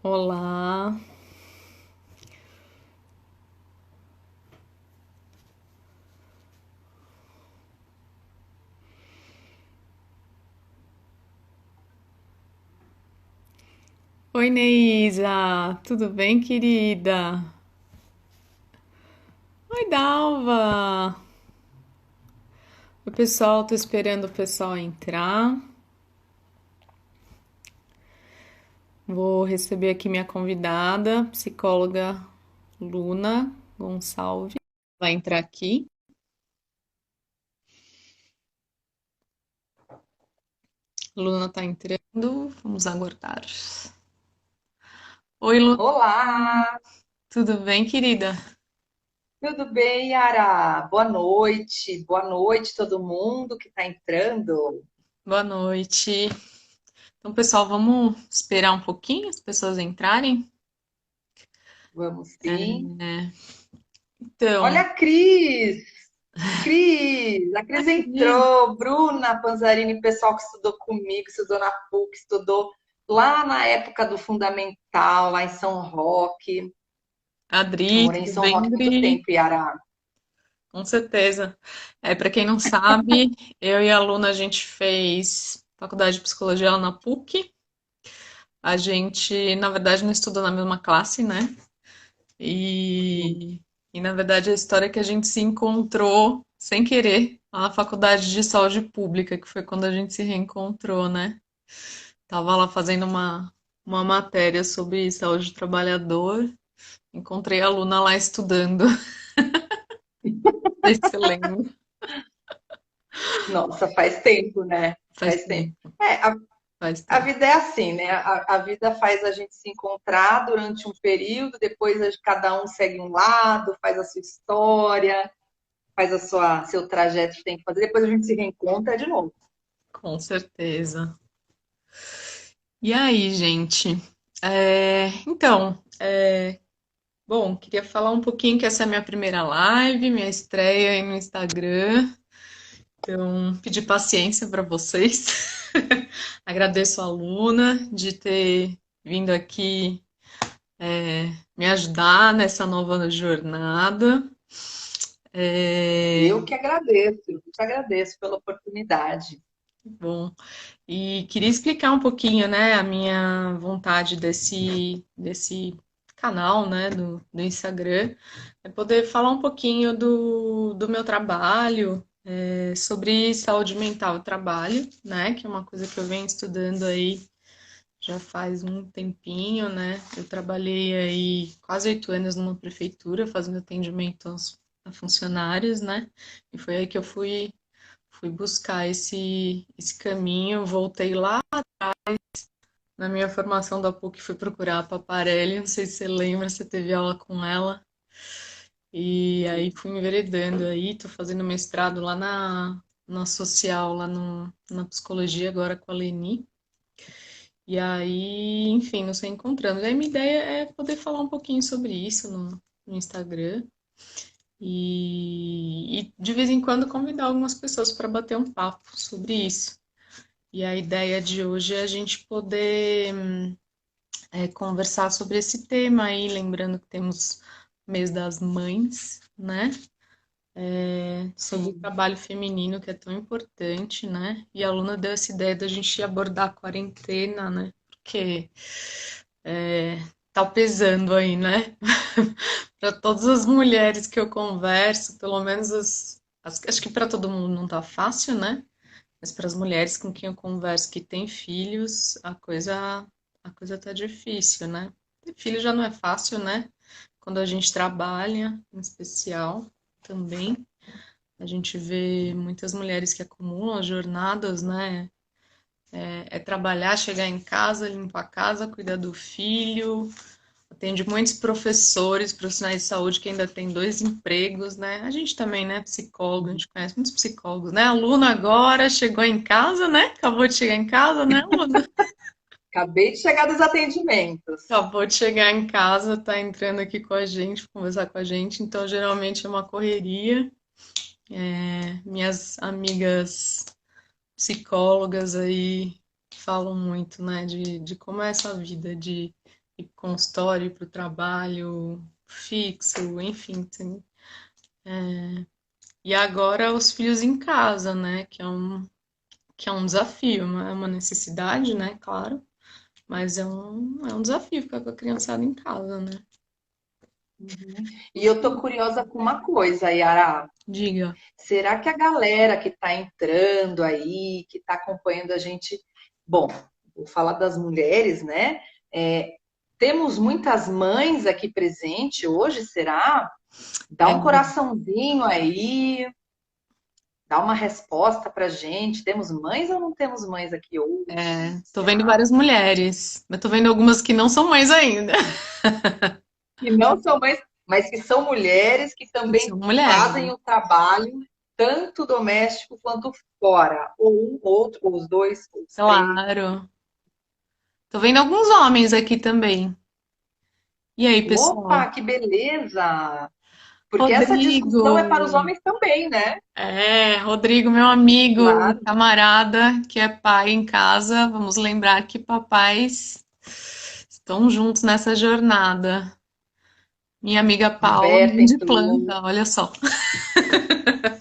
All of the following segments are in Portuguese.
Olá. Oi, Neísa. Tudo bem, querida? Oi, Dalva. Oi, pessoal. Tô esperando o pessoal entrar. Vou receber aqui minha convidada, psicóloga Luna Gonçalves. Vai entrar aqui. Luna tá entrando. Vamos aguardar. Oi, Luna. Olá, Tudo bem, querida? tudo bem, Yara? Boa noite todo mundo que está entrando. Boa noite. Então, pessoal, vamos esperar um pouquinho as pessoas entrarem. Vamos sim. É, então, Olha a Cris! A Cris entrou, Bruna Panzarini, pessoal que estudou comigo, estudou na PUC, estudou lá na época do Fundamental, lá em São Roque. Eu Adri, morei em tudo São bem, Roque muito Adri? tempo, Yara. Com certeza. Para quem não sabe, eu e a Luna a gente fez faculdade de psicologia lá na PUC. A gente, na verdade, não estudou na mesma classe, né? E, e na verdade a história é que a gente se encontrou sem querer lá na faculdade de saúde pública, que foi quando a gente se reencontrou, né? Tava lá fazendo uma matéria sobre saúde do trabalhador. Encontrei a Luna lá estudando. Não sei se você lembra. Nossa, faz tempo, né? Faz Faz tempo. tempo, É, faz a tempo. vida é assim, né? A vida faz a gente se encontrar durante um período, depois cada um segue um lado, faz a sua história, faz a sua seu trajeto que tem que fazer, depois a gente se reencontra de novo. Com certeza. E aí, gente? Bom, queria falar um pouquinho que essa é a minha primeira live, minha estreia aí no Instagram. Então, pedir paciência para vocês. Agradeço a Luna de ter vindo aqui me ajudar nessa nova jornada. É, Eu te agradeço pela oportunidade. bom, e queria explicar um pouquinho, né, a minha vontade desse canal, né, do Instagram, é poder falar um pouquinho do meu trabalho, sobre saúde mental e trabalho, né, que é uma coisa que eu venho estudando aí já faz um tempinho, né. Eu trabalhei aí quase 8 anos numa prefeitura fazendo atendimento a funcionários, né, e foi aí que eu fui buscar esse caminho, voltei lá na minha formação da PUC, fui procurar a Paparelli, não sei se você lembra, você teve aula com ela, e aí fui enveredando aí, tô fazendo mestrado lá na social, lá na psicologia agora com a Leni, e aí, enfim, nos reencontramos. Aí minha ideia é poder falar um pouquinho sobre isso no Instagram, e de vez em quando convidar algumas pessoas para bater um papo sobre isso. E a ideia de hoje é a gente poder conversar sobre esse tema aí, lembrando que temos o mês das mães, né? Sobre o Sim. trabalho feminino, que é tão importante, né? E a Luna deu essa ideia da gente abordar a quarentena, né? Porque tá pesando aí, né? Para todas as mulheres que eu converso, pelo menos acho que para todo mundo não tá fácil, né? Mas para as mulheres com quem eu converso que têm filhos, a coisa tá difícil, né? Ter filho já não é fácil, né? Quando a gente trabalha, em especial, também. A gente vê muitas mulheres que acumulam as jornadas, né? É trabalhar, chegar em casa, limpar a casa, cuidar do filho. Atende muitos professores, profissionais de saúde que ainda têm dois empregos, né? A gente também, né? Psicólogo, a gente conhece muitos psicólogos, né? A Luna agora chegou em casa, né? Acabou de chegar em casa, né, Luna? Acabei de chegar dos atendimentos. Acabou de chegar em casa, tá entrando aqui com a gente, conversar com a gente. Então, geralmente é uma correria. Minhas amigas psicólogas aí falam muito, né? De como é essa vida ir para o consultório, para o trabalho fixo, enfim. Assim. E agora os filhos em casa, né? Que é um desafio, é uma necessidade, né? Claro, mas é um desafio ficar com a criançada em casa, né? Uhum. E eu tô curiosa com uma coisa, Yara. Diga. Será que a galera que está entrando aí, que está acompanhando a gente, bom, vou falar das mulheres, né? É, temos muitas mães aqui presente hoje, será? Dá É, um coraçãozinho aí, dá uma resposta pra gente. Temos mães ou não temos mães aqui hoje? tô vendo Será? várias mulheres, mas tô vendo algumas que não são mães ainda. Que não são mães, mas que são mulheres que Que também são mulheres. fazem o trabalho, tanto doméstico quanto fora, ou um, outro, ou os dois, ou os três. Claro. Tô vendo alguns homens aqui também. E aí, pessoal? Opa, que beleza! Porque essa Rodrigo. discussão é para os homens também, né? Rodrigo, meu amigo, Claro. camarada, que é pai em casa. Vamos lembrar que papais estão juntos nessa jornada. Minha amiga Paula, Roberta mãe de entrou. planta, olha só.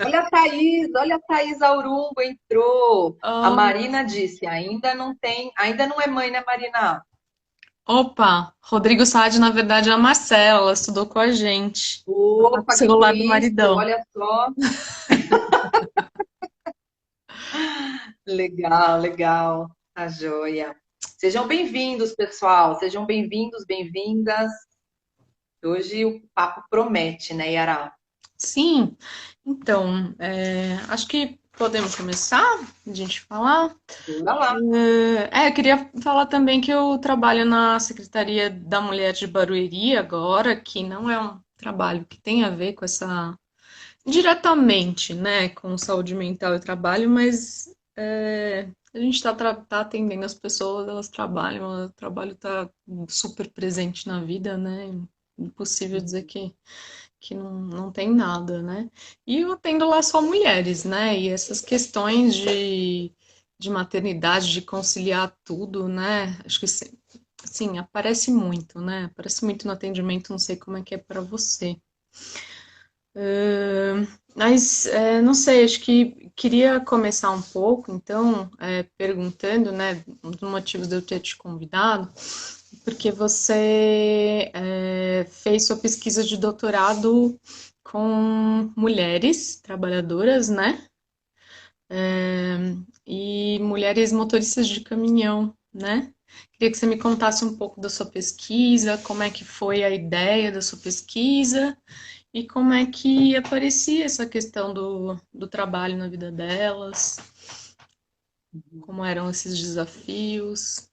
Olha a Thaís Aurumbo entrou. A Oh, Marina disse, ainda não tem, ainda não é mãe, né, Marina? opa, Rodrigo Sade, na verdade, é a Marcela, ela estudou com a gente. Ela tá com o Opa, que celular do isso! maridão. Olha só. Legal, legal. Tá joia. Sejam bem-vindos, pessoal. Sejam bem-vindos, bem-vindas. Hoje o papo promete, né, Yara? Sim, então, acho que podemos começar a gente falar. Bora lá. Eu queria falar também que eu trabalho na Secretaria da Mulher de Barueri agora, que não é um trabalho que tem a ver com essa diretamente, né, com saúde mental e trabalho, mas a gente tá atendendo as pessoas, elas trabalham, o trabalho está super presente na vida, né? Impossível dizer que não tem nada, né? E eu atendo lá só mulheres, né? E essas questões de maternidade, de conciliar tudo, né? Acho que sim, aparece muito, né? Aparece muito no atendimento, não sei como é que é para você. Mas não sei, acho que queria começar um pouco, então, perguntando, né, um dos motivos de eu ter te convidado, porque você fez sua pesquisa de doutorado com mulheres trabalhadoras, né? E mulheres motoristas de caminhão, né? Queria que você me contasse um pouco da sua pesquisa, como é que foi a ideia da sua pesquisa e como é que aparecia essa questão do trabalho na vida delas, como eram esses desafios.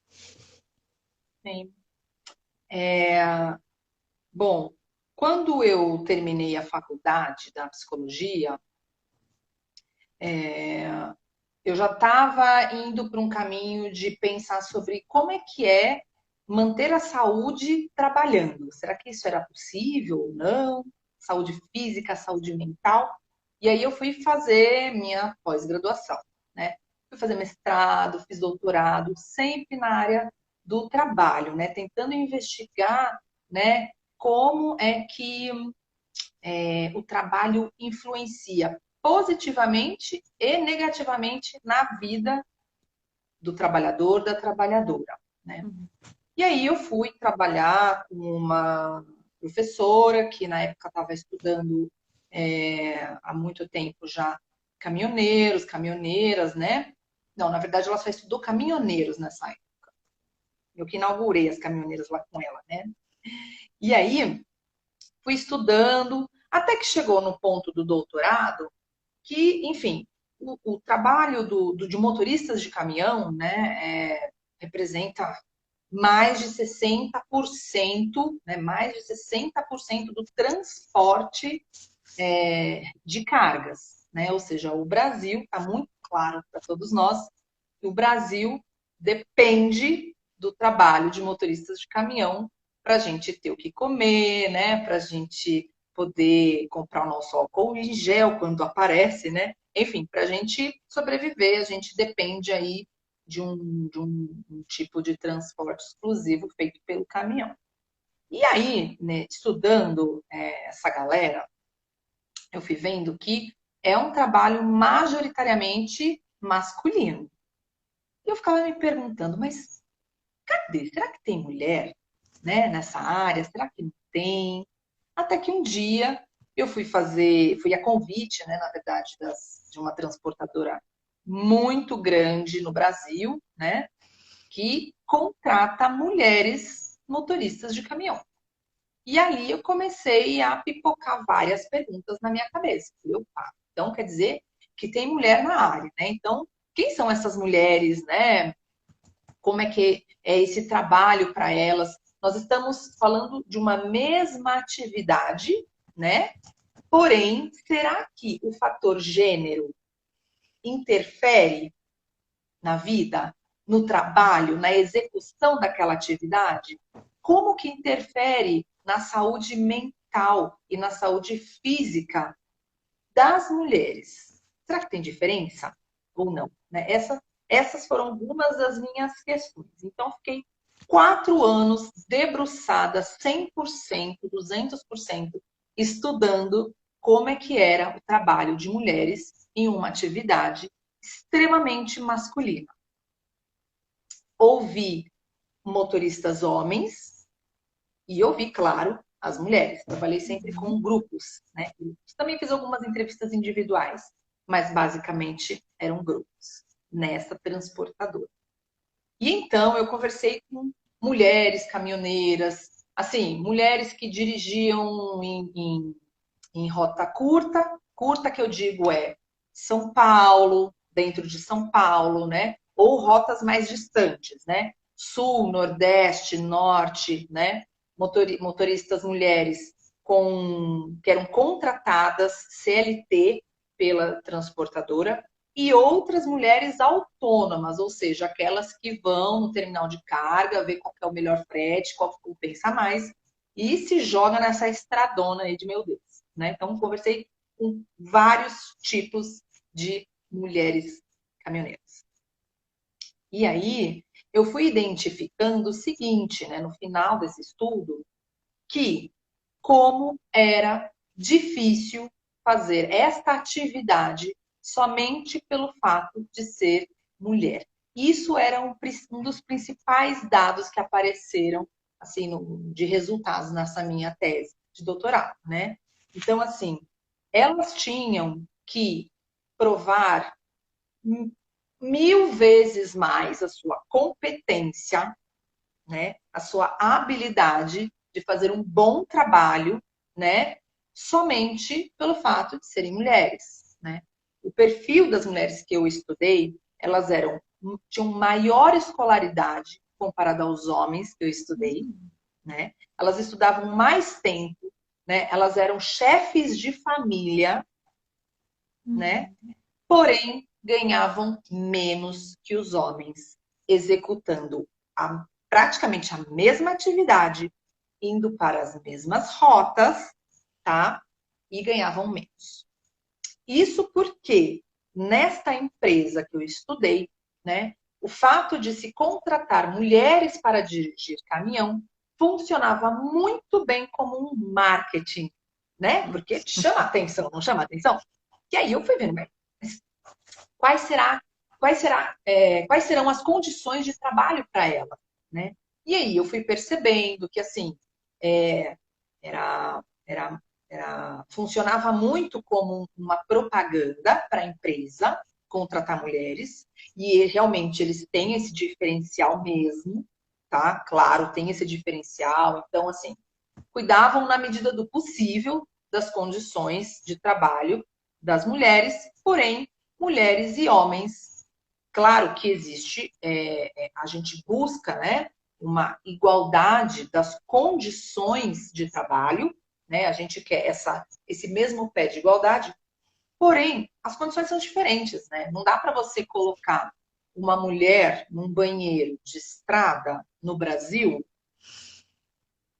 Sim. Bom, quando eu terminei a faculdade da psicologia, eu já estava indo para um caminho de pensar sobre como é manter a saúde trabalhando. Será que isso era possível ou não? Saúde física, saúde mental. E aí eu fui fazer minha pós-graduação, né? Fui fazer mestrado, fiz doutorado, sempre na área do trabalho, né? Tentando investigar, né? Como é que o trabalho influencia positivamente e negativamente na vida do trabalhador, da trabalhadora, né? E aí eu fui trabalhar com uma professora que na época estava estudando há muito tempo já caminhoneiros, caminhoneiras, né? Não, na verdade ela só estudou caminhoneiros nessa época. Eu que inaugurei as caminhoneiras lá com ela, né? E aí fui estudando até que chegou no ponto do doutorado que, enfim, o trabalho de motoristas de caminhão, né, representa mais de 60%, né, mais de 60% do transporte de cargas, né? Ou seja, o Brasil, está muito claro para todos nós, que o Brasil depende do trabalho de motoristas de caminhão para a gente ter o que comer, né? Para a gente poder comprar o nosso álcool em gel quando aparece, né? Enfim, para a gente sobreviver, a gente depende aí um tipo de transporte exclusivo feito pelo caminhão. E aí, né, estudando essa galera, eu fui vendo que é um trabalho majoritariamente masculino. E eu ficava me perguntando, mas cadê? Será que tem mulher, né, nessa área? Será que não tem? Até que um dia eu fui a convite, né, na verdade, de uma transportadora muito grande no Brasil, né, que contrata mulheres motoristas de caminhão. E ali eu comecei a pipocar várias perguntas na minha cabeça. Falei, opa, então quer dizer que tem mulher na área, né? Então, quem são essas mulheres, né? Como é que é esse trabalho para elas? Nós estamos falando de uma mesma atividade, né? Porém, será que o fator gênero interfere na vida, no trabalho, na execução daquela atividade? Como que interfere na saúde mental e na saúde física das mulheres? Será que tem diferença ou não? Né? Essas foram algumas das minhas questões. Então, fiquei 4 anos debruçada 100%, 200%, estudando como é que era o trabalho de mulheres em uma atividade extremamente masculina. Ouvi motoristas homens e ouvi, claro, as mulheres. Trabalhei sempre com grupos, né? Também fiz algumas entrevistas individuais, mas basicamente eram grupos nessa transportadora. E então eu conversei com mulheres caminhoneiras, assim, mulheres que dirigiam em rota curta, curta que eu digo é São Paulo, dentro de São Paulo, né? Ou rotas mais distantes, né? Sul, Nordeste, Norte, né? Motoristas mulheres que eram contratadas CLT pela transportadora e outras mulheres autônomas, ou seja, aquelas que vão no terminal de carga, ver qual é o melhor frete, qual compensa mais, e se joga nessa estradona aí de meu Deus, né? Então, conversei com vários tipos de mulheres caminhoneiras. E aí, eu fui identificando o seguinte, né, no final desse estudo, que como era difícil fazer esta atividade somente pelo fato de ser mulher. Isso era um dos principais dados que apareceram assim de resultados nessa minha tese de doutorado, né? Então, assim, elas tinham que provar 1000 vezes mais a sua competência, né? A sua habilidade de fazer um bom trabalho, né? Somente pelo fato de serem mulheres, né? O perfil das mulheres que eu estudei, elas tinham maior escolaridade comparado aos homens que eu estudei, né? Elas estudavam mais tempo, né? Elas eram chefes de família, né? Porém, ganhavam menos que os homens, executando praticamente a mesma atividade, indo para as mesmas rotas, tá? E ganhavam menos. Isso porque nesta empresa que eu estudei, né, o fato de se contratar mulheres para dirigir caminhão funcionava muito bem como um marketing, né? Porque chama atenção, não chama atenção? E aí eu fui vendo, mas quais será, quais serão as condições de trabalho para ela, né? E aí eu fui percebendo que assim era, era, funcionava muito como uma propaganda para a empresa contratar mulheres e realmente eles têm esse diferencial mesmo, tá? Claro, tem esse diferencial. Então assim cuidavam na medida do possível das condições de trabalho das mulheres, porém mulheres e homens. Claro que existe, a gente busca, né, uma igualdade das condições de trabalho, né? A gente quer esse mesmo pé de igualdade, porém as condições são diferentes, né? Não dá para você colocar uma mulher num banheiro de estrada no Brasil,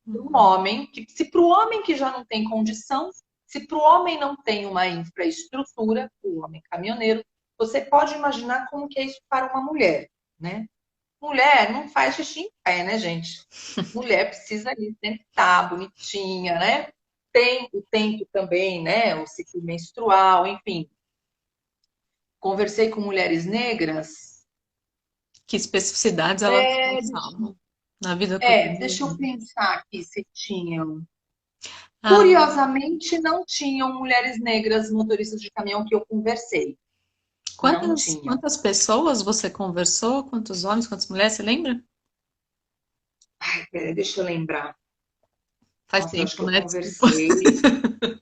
um homem, que, se para o homem que já não tem condição, se para o homem não tem uma infraestrutura, o homem caminhoneiro, você pode imaginar como que é isso para uma mulher. né? Mulher não faz xixi em pé, né, gente? Mulher precisa ali sempre estar bonitinha, né? Tem o tempo também, né? O ciclo menstrual, enfim. Conversei com mulheres negras. Que especificidades elas É, passavam na vida deixa eu cotidiana? pensar aqui se tinham. Ah, Curiosamente, não tinham mulheres negras motoristas de caminhão que eu conversei. Não tinham. quantas pessoas você conversou? Quantos homens, quantas mulheres, você lembra? Deixa eu lembrar. Faz Nossa, eu acho tempo, que eu né? Desculpa. conversei.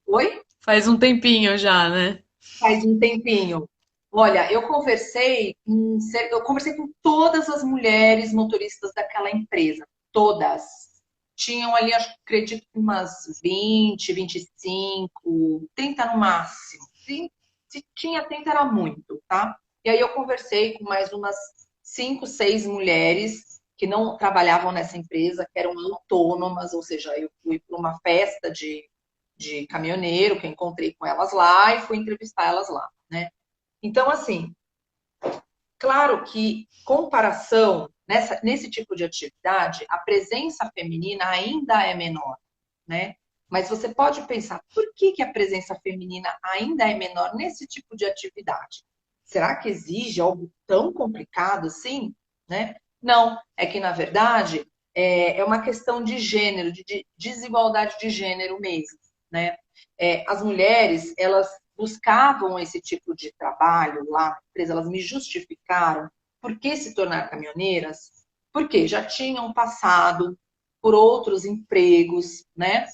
Oi? Faz um tempinho já, né? Faz um tempinho. Olha, eu conversei com todas as mulheres motoristas daquela empresa, todas. Tinham ali, acho, acredito, umas 20, 25, 30 no máximo. Se tinha 30 era muito, tá? E aí eu conversei com mais umas 5, 6 mulheres que não trabalhavam nessa empresa, que eram autônomas, ou seja, eu fui para uma festa de caminhoneiro, que eu encontrei com elas lá e fui entrevistar elas lá, né? Então, assim, claro que comparação nesse tipo de atividade, a presença feminina ainda é menor, né? Mas você pode pensar, por que, que a presença feminina ainda é menor nesse tipo de atividade? Será que exige algo tão complicado assim, né? Não, é que na verdade é uma questão de gênero, de desigualdade de gênero mesmo, né? As mulheres, elas buscavam esse tipo de trabalho lá na empresa, elas me justificaram por que se tornar caminhoneiras, porque já tinham passado por outros empregos, né?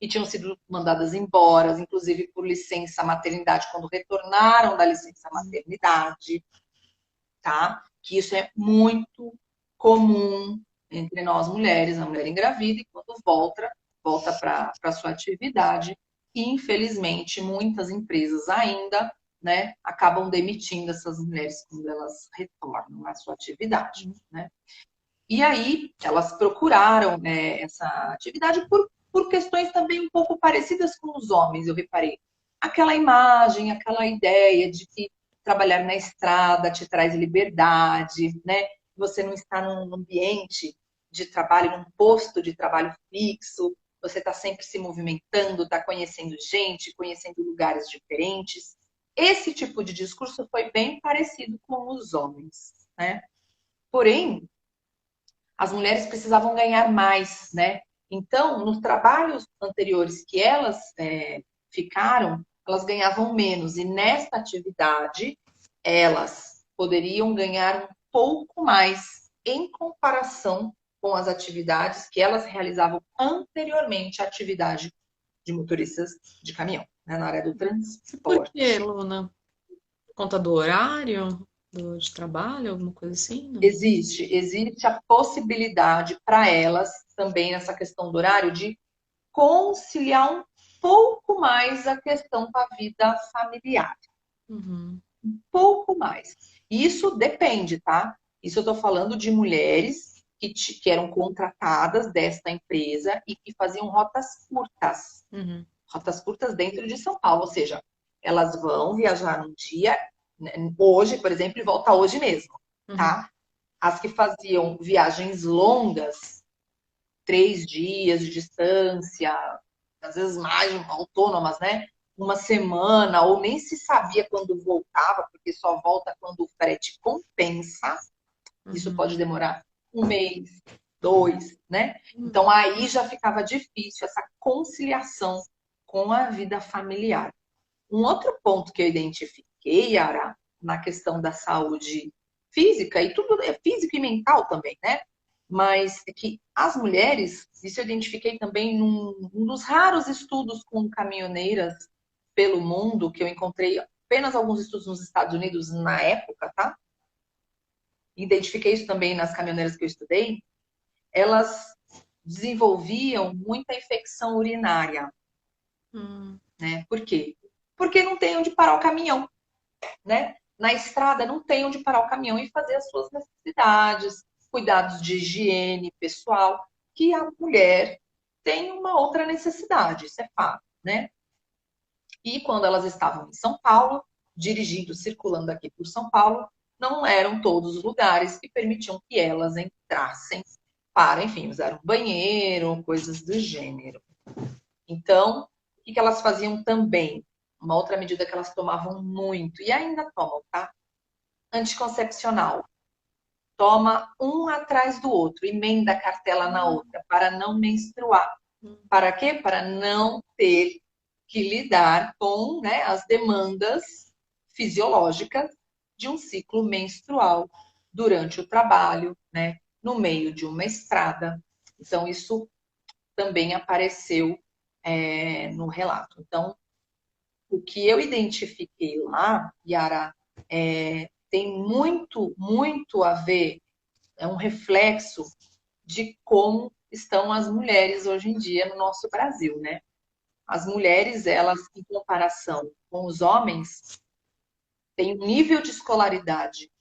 E tinham sido mandadas embora, inclusive por licença maternidade, quando retornaram da licença maternidade, tá? Que isso é muito comum entre nós mulheres, a mulher engravida e quando volta para a sua atividade. E, infelizmente, muitas empresas ainda, né, acabam demitindo essas mulheres quando elas retornam à sua atividade, né? E aí elas procuraram, né, essa atividade por questões também um pouco parecidas com os homens, eu reparei. Aquela imagem, aquela ideia de que trabalhar na estrada te traz liberdade, né? Você não está num ambiente de trabalho, num posto de trabalho fixo, você está sempre se movimentando, está conhecendo gente, conhecendo lugares diferentes. Esse tipo de discurso foi bem parecido com os homens, né? Porém, as mulheres precisavam ganhar mais, né? Então, nos trabalhos anteriores que elas ficaram, elas ganhavam menos. E nesta atividade, elas poderiam ganhar um pouco mais em comparação com as atividades que elas realizavam anteriormente à atividade de motoristas de caminhão, né, na área do E por que, transporte. Luna? Por conta do horário, de trabalho, alguma coisa assim? Não? Existe a possibilidade para elas também nessa questão do horário de conciliar um pouco mais a questão com a vida familiar. Uhum. Um pouco mais. Isso depende, tá? Isso eu estou falando de mulheres que eram contratadas desta empresa e que faziam rotas curtas. Uhum. Rotas curtas dentro de São Paulo, ou seja, elas vão viajar um dia, né, hoje, por exemplo, e volta hoje mesmo, Uhum. tá? As que faziam viagens longas, 3 dias de distância, às vezes mais autônomas, né? Uma semana, ou nem se sabia quando voltava, porque só volta quando o frete compensa. Isso Uhum. pode demorar um mês, dois, né? Uhum. Então aí já ficava difícil essa conciliação com a vida familiar. Um outro ponto que eu identifiquei, Yara, na questão da saúde física, e tudo é físico e mental também, né? Mas é que as mulheres, isso eu identifiquei também num dos raros estudos com caminhoneiras pelo mundo, que eu encontrei apenas alguns estudos nos Estados Unidos na época, tá? Identifiquei isso também nas caminhoneiras que eu estudei, elas desenvolviam muita infecção urinária, Uhum. né? Por quê? Porque não tem onde parar o caminhão, né? Na estrada não tem onde parar o caminhão e fazer as suas necessidades, cuidados de higiene pessoal, que a mulher tem uma outra necessidade, isso é fato, né? E quando elas estavam em São Paulo, dirigindo, circulando aqui por São Paulo, não eram todos os lugares que permitiam que elas entrassem para, enfim, usar um banheiro, coisas do gênero. Então, o que elas faziam também? Uma outra medida que elas tomavam muito, e ainda tomam, tá? Anticoncepcional. Toma um atrás do outro, emenda a cartela na outra, para não menstruar. Para quê? Para não ter que lidar com, né, as demandas fisiológicas de um ciclo menstrual durante o trabalho, né, no meio de uma estrada. Então, isso também apareceu no relato. Então, o que eu identifiquei lá, Yara, tem muito, muito a ver, é um reflexo de como estão as mulheres hoje em dia no nosso Brasil, né? As mulheres, elas, em comparação com os homens, têm um nível de escolaridade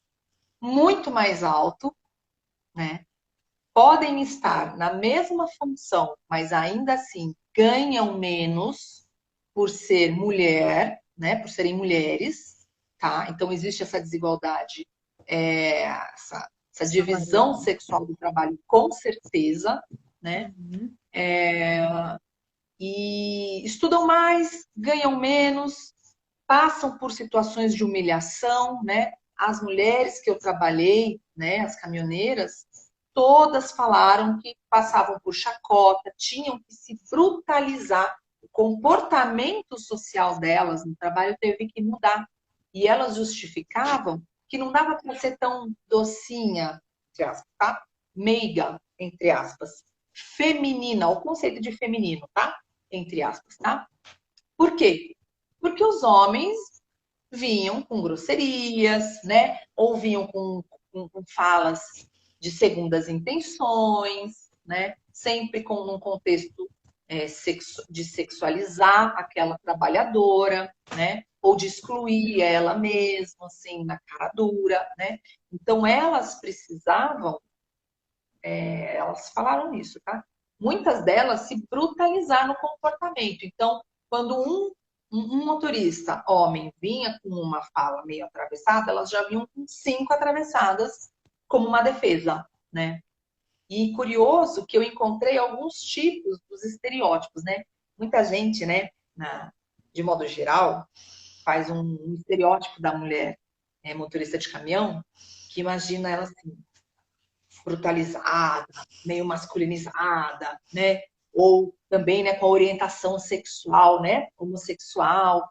muito mais alto, né? Podem estar na mesma função, mas ainda assim ganham menos por ser mulher, né? Por serem mulheres, tá? Então existe essa desigualdade, essa divisão Salarial. sexual do trabalho, com certeza, né? Uhum. E estudam mais, ganham menos, passam por situações de humilhação, né? As mulheres que eu trabalhei, né, as caminhoneiras, todas falaram que passavam por chacota, tinham que se brutalizar. O comportamento social delas no trabalho teve que mudar. E elas justificavam que não dava para ser tão docinha, entre aspas, tá? Meiga, entre aspas. Feminina, o conceito de feminino, tá? Entre aspas, tá? Por quê? Porque os homens vinham com grosserias, né? Ou vinham com falas de segundas intenções, né? Sempre com um contexto de sexualizar aquela trabalhadora, né? Ou de excluir ela mesma, assim, na cara dura, né? Então elas precisavam, elas falaram isso, tá? Muitas delas se brutalizaram no comportamento. Então, quando um motorista, homem, vinha com uma fala meio atravessada, elas já vinham com 5 atravessadas como uma defesa, né? E curioso que eu encontrei alguns tipos dos estereótipos, né? Muita gente, né, de modo geral, faz um estereótipo da mulher motorista de caminhão, que imagina ela assim, brutalizada, meio masculinizada, né? Ou também, né, com a orientação sexual, né, homossexual,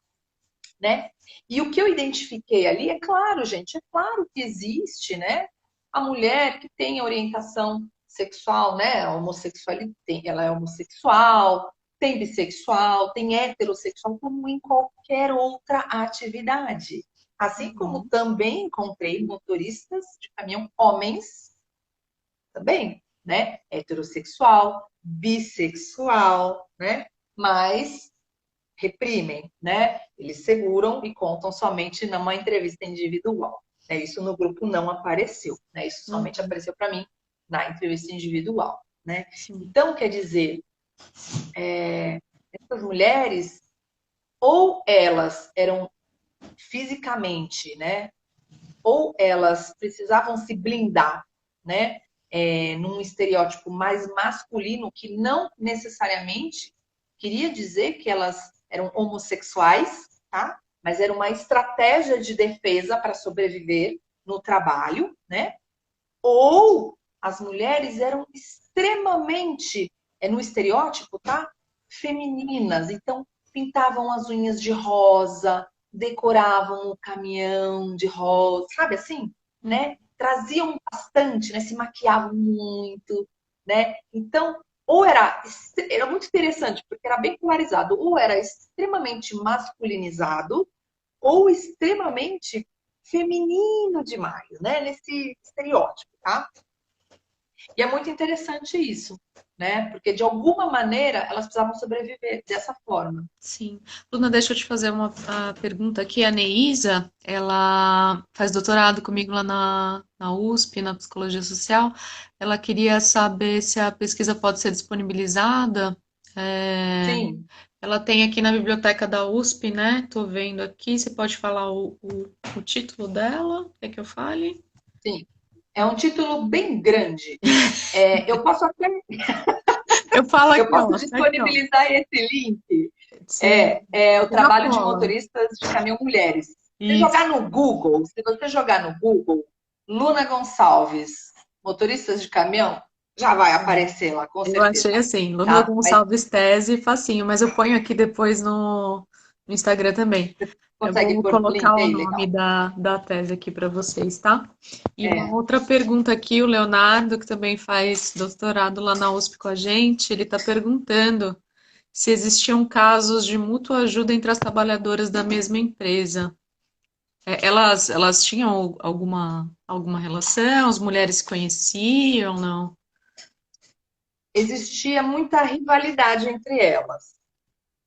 né? E o que eu identifiquei ali, é claro, gente, é claro que existe, né, a mulher que tem orientação sexual, né, ela é homossexual, tem bissexual, tem heterossexual, como em qualquer outra atividade. Assim como Uhum. também encontrei motoristas de caminhão homens também, né? Heterossexual, bissexual, né? Mas reprimem, né? Eles seguram e contam somente numa entrevista individual. Né? Isso no grupo não apareceu, né? Isso somente Uhum. apareceu para mim na entrevista individual, né? Sim. Então, quer dizer, essas mulheres, ou elas eram fisicamente, né? Ou elas precisavam se blindar, né? Num estereótipo mais masculino, que não necessariamente queria dizer que elas eram homossexuais, tá? Mas era uma estratégia de defesa para sobreviver no trabalho, né? Ou as mulheres eram extremamente, no estereótipo, tá? Femininas. Então, pintavam as unhas de rosa, decoravam o caminhão de rosa, sabe assim? Uhum. Né? Traziam bastante, né? Se maquiavam muito, né? Então, ou era muito interessante, porque era bem polarizado, ou era extremamente masculinizado, ou extremamente feminino demais, né? Nesse estereótipo, tá? E é muito interessante isso, né? Porque de alguma maneira elas precisavam sobreviver dessa forma. Sim. Luna, deixa eu te fazer uma pergunta aqui. A Neísa, ela faz doutorado comigo lá na USP, na Psicologia Social. Ela queria saber se a pesquisa pode ser disponibilizada, é, Sim, Ela tem aqui na biblioteca da USP, né? Tô vendo aqui. Você pode falar o título dela? Quer que eu fale? Sim, é um título bem grande. Eu posso até, Eu falo eu aqui, posso ó. Aqui, ó. disponibilizar esse link. Sim. É o Aqui na trabalho de cola. motoristas de caminhão mulheres. Isso. Se você jogar no Google, Luna Gonçalves, motoristas de caminhão, já vai aparecer lá, com Eu achei certeza. assim, Luna Tá? Mas Gonçalves Tese, facinho, mas eu ponho aqui depois no Instagram também. Eu consegue vou pôr o link colocar o aí? nome Legal. da tese aqui para vocês, tá? E uma É, outra pergunta aqui, o Leonardo, que também faz doutorado lá na USP com a gente, ele está perguntando se existiam casos de mútua ajuda entre as trabalhadoras da mesma empresa. Elas tinham alguma relação? As mulheres se conheciam, não? existia muita rivalidade entre elas.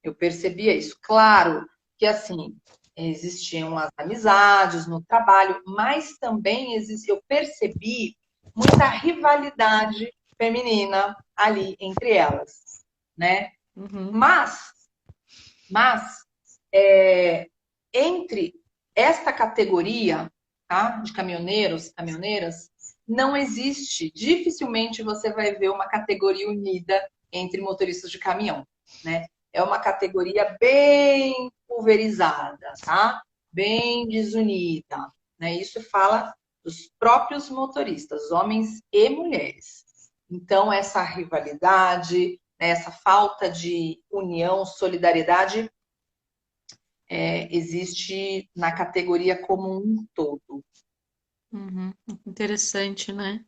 Eu percebia isso. Claro que assim existiam as amizades no trabalho, mas também eu percebi muita rivalidade feminina ali entre elas, né? Uhum, Mas, mas entre esta categoria, tá, de caminhoneiros, caminhoneiras, não existe, dificilmente você vai ver uma categoria unida entre motoristas de caminhão, né? É uma categoria bem pulverizada, tá? Bem desunida, né? Isso fala dos próprios motoristas, homens e mulheres. Então, essa rivalidade, né, essa falta de união, solidariedade existe na categoria como um todo. uhum. Interessante, né?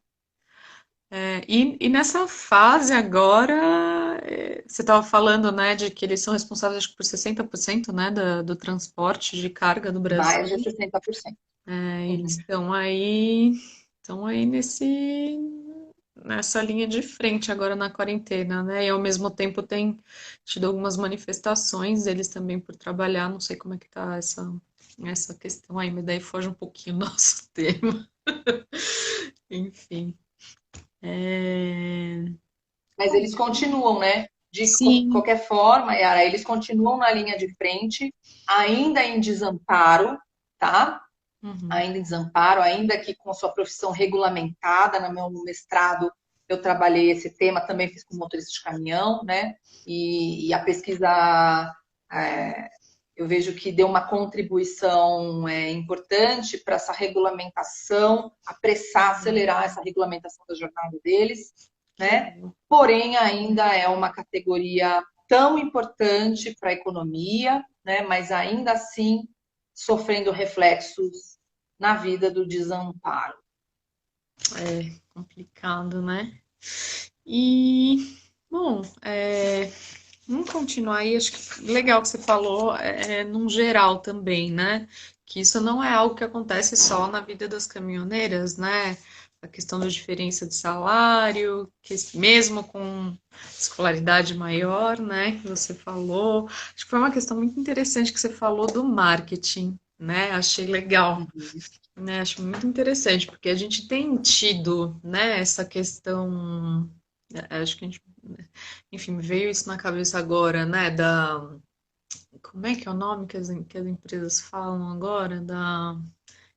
E nessa fase agora, você estava falando, né, de que eles são responsáveis acho que por 60%, né, do transporte de carga do Mais de Brasil. 60%. Eles Uhum. estão aí nessa linha de frente agora na quarentena, né? E ao mesmo tempo tem tido algumas manifestações deles também por trabalhar. Não sei como é que tá essa questão aí, mas daí foge um pouquinho do nosso tema. Enfim. É... Mas eles continuam, né? De Sim. qualquer forma, Yara, eles continuam na linha de frente, ainda em desamparo, tá? Uhum. Ainda em desamparo, ainda que com sua profissão regulamentada. No meu mestrado, eu trabalhei esse tema, também fiz com motorista de caminhão, né? E a pesquisa, é, eu vejo que deu uma contribuição importante para essa regulamentação, apressar, acelerar essa regulamentação da jornada deles, Que né? legal. Porém, ainda é uma categoria tão importante para a economia, né? Mas ainda assim sofrendo reflexos na vida do desamparo. É complicado, né? E, bom, vamos continuar aí. Acho que legal que você falou, num geral também, né? Que isso não é algo que acontece só na vida das caminhoneiras, né? A questão da diferença de salário, que mesmo com escolaridade maior, né? Que você falou. Acho que foi uma questão muito interessante que você falou do marketing, né? Achei legal, Uhum. né? Acho muito interessante, porque a gente tem tido, né, essa questão. Acho que a gente, enfim, me veio isso na cabeça agora, né? Como é que é o nome que as empresas falam agora? Da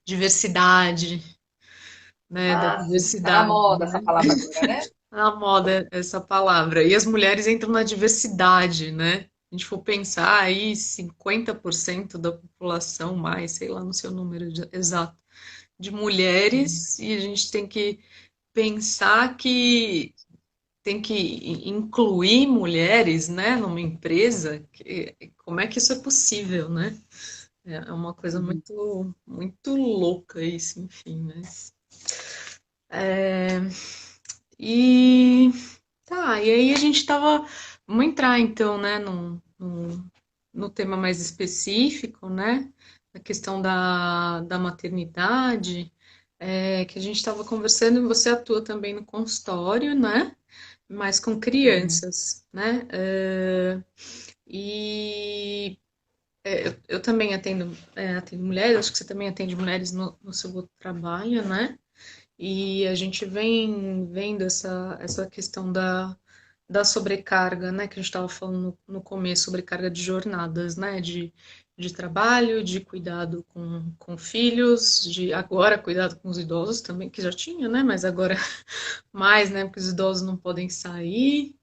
diversidade, né? Da Ah, sim. Tá na diversidade, moda essa né? palavra agora, né? Na moda essa palavra. E as mulheres entram na diversidade, né? Se a gente for pensar aí, 50% da população, mais, sei lá, não sei o número exato, de mulheres, e a gente tem que pensar que tem que incluir mulheres, né, numa empresa, como é que isso é possível, né? É uma coisa Uhum. muito, muito louca isso, enfim, né? E tá, e aí a gente tava, vamos entrar então, né, no tema mais específico, né, a questão da maternidade, que a gente estava conversando, e você atua também no consultório, né? Mas com Uhum. crianças, né? E eu também atendo mulheres, acho que você também atende mulheres no seu outro trabalho, né? E a gente vem vendo essa questão da sobrecarga, né, que a gente estava falando no começo, sobrecarga de jornadas, né, de trabalho, de cuidado com filhos, de agora cuidado com os idosos também, que já tinha, né, mas agora mais, né, porque os idosos não podem sair,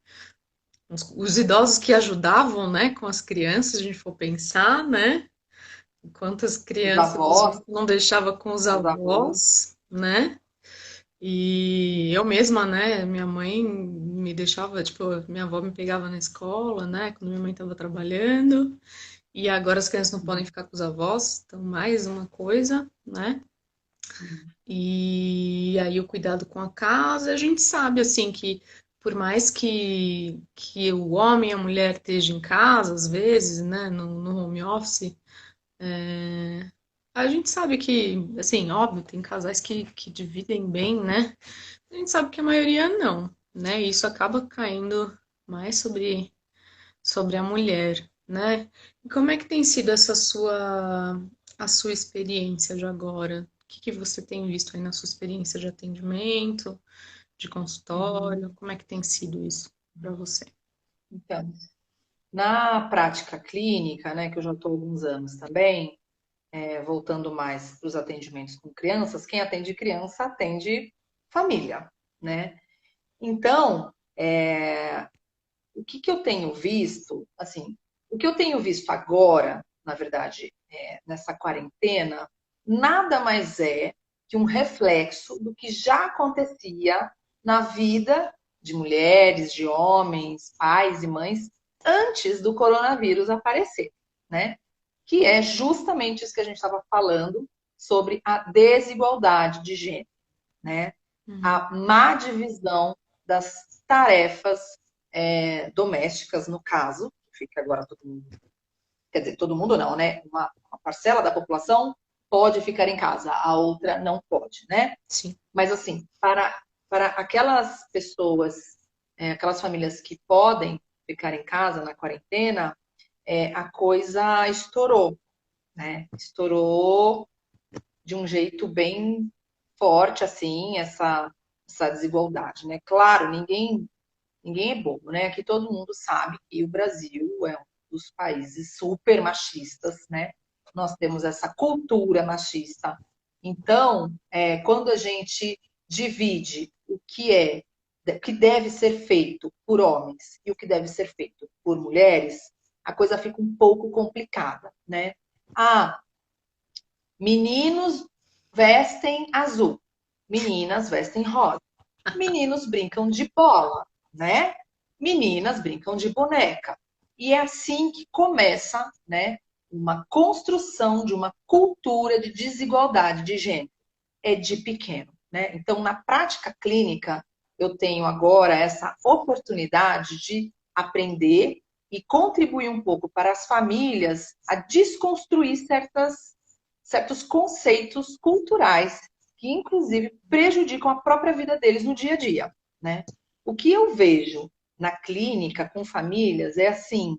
os idosos que ajudavam, né, com as crianças, se a gente for pensar, né, quantas Os crianças avós, não deixava com os os avós. avós, né, e eu mesma, né, minha mãe me deixava, tipo, minha avó me pegava na escola, né, quando minha mãe estava trabalhando, e agora as crianças não podem ficar com os avós, então mais uma coisa, né? E aí o cuidado com a casa, a gente sabe, assim, que por mais que o homem e a mulher estejam em casa, às vezes, né, no home office, a gente sabe que, assim, óbvio, tem casais que dividem bem, né? A gente sabe que a maioria não, né? E isso acaba caindo mais sobre a mulher, né? E como é que tem sido essa a sua experiência de agora? O que que você tem visto aí na sua experiência de atendimento, de Uhum. consultório? Como é que tem sido isso para você? Então, na prática clínica, né, que eu já estou há alguns anos também, voltando mais para os atendimentos com crianças, quem atende criança atende família, né? Então, o que que eu tenho visto, assim, o que eu tenho visto agora, na verdade, nessa quarentena, nada mais é que um reflexo do que já acontecia na vida de mulheres, de homens, pais e mães antes do coronavírus aparecer, né? Que é justamente isso que a gente estava falando sobre a desigualdade de gênero, né? Uhum. A má divisão das tarefas domésticas, no caso, fica agora todo mundo, quer dizer, todo mundo não, né? Uma parcela da população pode ficar em casa, a outra não pode, né? Sim. Mas assim, para aquelas pessoas, aquelas famílias que podem ficar em casa na quarentena, a coisa estourou, né? Estourou de um jeito bem forte, assim, essa desigualdade, né? Claro, ninguém é bobo, né? Aqui todo mundo sabe que o Brasil é um dos países super machistas, né? Nós temos essa cultura machista. Então, quando a gente divide o que deve ser feito por homens e o que deve ser feito por mulheres, a coisa fica um pouco complicada, né? Ah, meninos vestem azul, meninas vestem rosa. Meninos brincam de bola, né? Meninas brincam de boneca. E é assim que começa, né, uma construção de uma cultura de desigualdade de gênero. É de pequeno, né? Então, na prática clínica, eu tenho agora essa oportunidade de aprender e contribuir um pouco para as famílias a desconstruir certos conceitos culturais que, inclusive, prejudicam a própria vida deles no dia a dia, né? O que eu vejo na clínica com famílias é assim,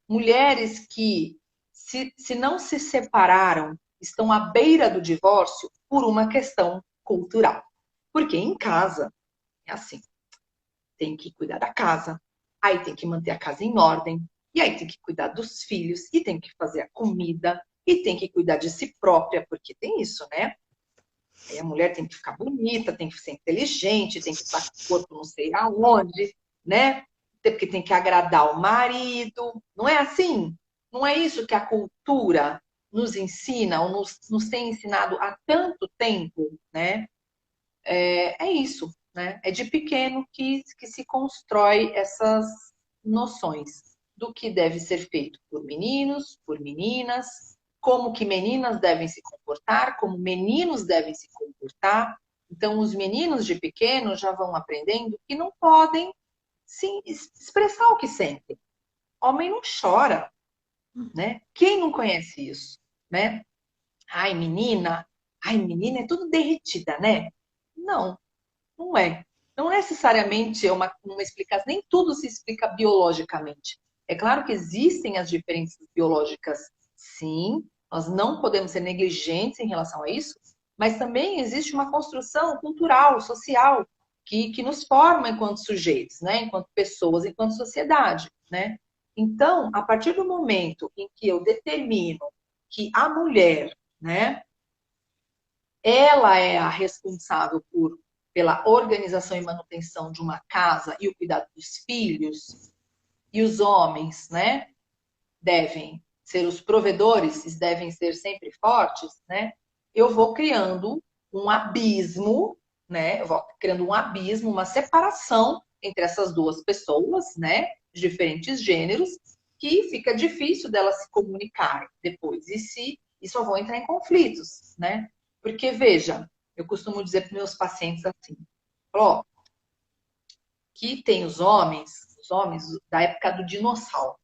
mulheres que, se não se separaram, estão à beira do divórcio por uma questão cultural. Porque em casa é assim, tem que cuidar da casa, aí tem que manter a casa em ordem, e aí tem que cuidar dos filhos, e tem que fazer a comida, e tem que cuidar de si própria, porque tem isso, né? Aí a mulher tem que ficar bonita, tem que ser inteligente, tem que estar com o corpo não sei aonde, né? Porque tem que agradar o marido. Não é assim? Não é isso que a cultura nos ensina ou nos tem ensinado há tanto tempo, né? É isso, né? É de pequeno que se constrói essas noções do que deve ser feito por meninos, por meninas, como que meninas devem se comportar, como meninos devem se comportar. Então, os meninos de pequeno já vão aprendendo que não podem sim expressar o que sentem. Homem não chora, né? Quem não conhece isso, né? Ai, menina é tudo derretida, né? Não, não é. Não necessariamente é uma explicação, nem tudo se explica biologicamente. É claro que existem as diferenças biológicas, sim, nós não podemos ser negligentes em relação a isso, mas também existe uma construção cultural, social, que nos formam enquanto sujeitos, né? Enquanto pessoas, enquanto sociedade, né? Então, a partir do momento em que eu determino que a mulher, né, ela é a responsável pela organização e manutenção de uma casa e o cuidado dos filhos, e os homens, né, devem ser os provedores, eles devem ser sempre fortes, né? Eu vou criando um abismo, né? Eu vou criando um abismo, uma separação entre essas duas pessoas, né? De diferentes gêneros, que fica difícil delas se comunicarem depois. E só vão entrar em conflitos, né? Porque, veja, eu costumo dizer para meus pacientes assim, ó, que tem os homens da época do dinossauro,